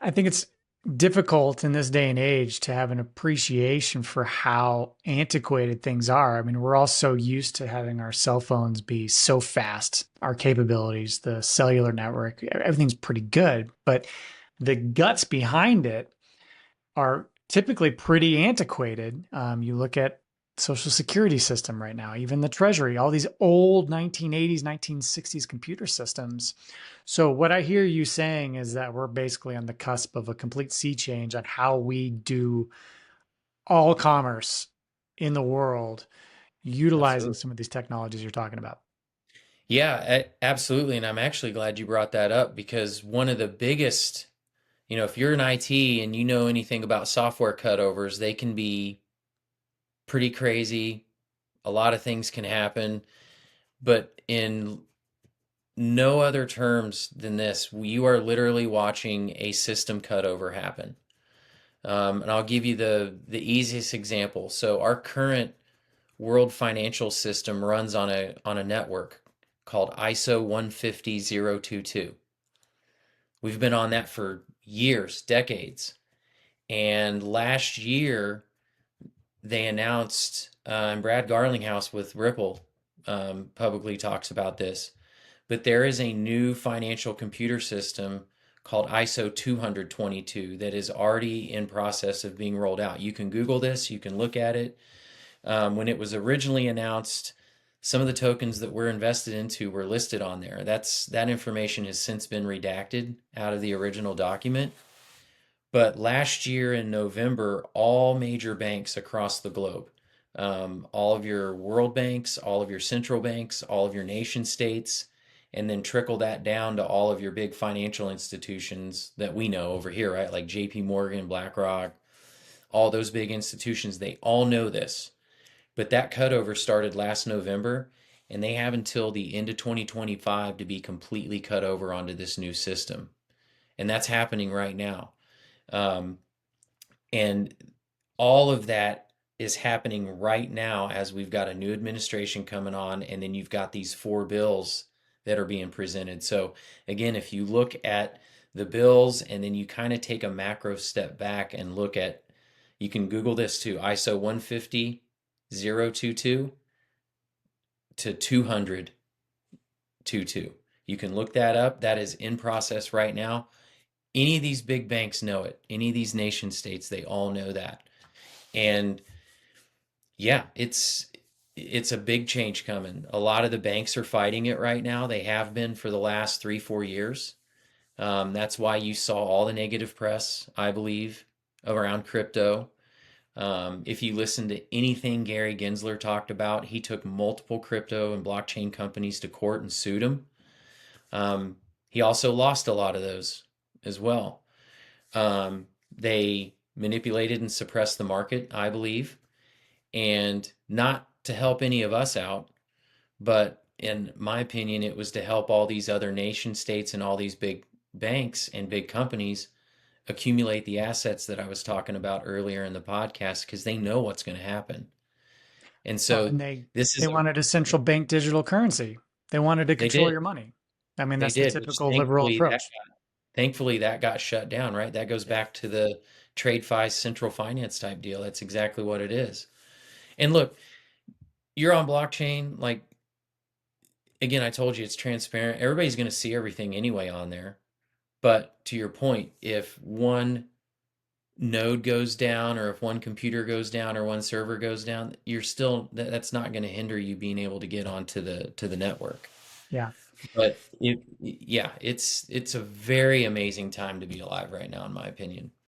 I think it's difficult in this day and age to have an appreciation for how antiquated things are. I mean, we're all so used to having our cell phones be so fast, our capabilities, the cellular network, everything's pretty good, but the guts behind it are typically pretty antiquated. You look at Social Security system right now, even the Treasury, all these old 1980s, 1960s computer systems. So what I hear you saying is that we're basically on the cusp of a complete sea change on how we do all commerce in the world, utilizing Absolutely. some of these technologies you're talking about. Yeah, absolutely. And I'm actually glad you brought that up because one of the biggest, if you're in IT and you know anything about software cutovers, they can be pretty crazy. A lot of things can happen, but in no other terms than this, you are literally watching a system cutover happen. And I'll give you the easiest example. So our current world financial system runs on a network called ISO 150022. We've been on that for years, decades. And last year they announced, and Brad Garlinghouse with Ripple publicly talks about this, but there is a new financial computer system called ISO 222 that is already in process of being rolled out. You can Google this, you can look at it. When it was originally announced, some of the tokens that were invested into were listed on there. That information has since been redacted out of the original document. But last year in November, all major banks across the globe, all of your world banks, all of your central banks, all of your nation states, and then trickle that down to all of your big financial institutions that we know over here, right? Like JP Morgan, BlackRock, all those big institutions, they all know this. But that cutover started last November, and they have until the end of 2025 to be completely cut over onto this new system. And that's happening right now. Um, and all of that is happening right now as we've got a new administration coming on, and then you've got these four bills that are being presented. So, again, if you look at the bills and then you kind of take a macro step back and look at, you can Google this too, ISO 150022 to 20022. You can look that up. That is in process right now. Any of these big banks know it. Any of these nation states, they all know that. And yeah, it's a big change coming. A lot of the banks are fighting it right now. They have been for the last 3, 4 years. That's why you saw all the negative press, I believe, around crypto. If you listen to anything Gary Gensler talked about, he took multiple crypto and blockchain companies to court and sued them. He also lost a lot of those as well. They manipulated and suppressed the market, I believe, and not to help any of us out, but in my opinion, it was to help all these other nation states and all these big banks and big companies accumulate the assets that I was talking about earlier in the podcast because they know what's going to happen. And Well, so and this they is a, wanted a central bank digital currency. They wanted to they control did, your money. I mean, they that's the did, which typical liberal approach. thankfully that got shut down, right? That goes Yeah. back to the trade fi central finance type deal. That's exactly what it is. And look, you're on blockchain, like again, I told you it's transparent. Everybody's going to see everything anyway on there. But to your point, if one node goes down or if one computer goes down or one server goes down, you're still that's not going to hinder you being able to get onto the network. Yeah. But yeah, it's a very amazing time to be alive right now, in my opinion.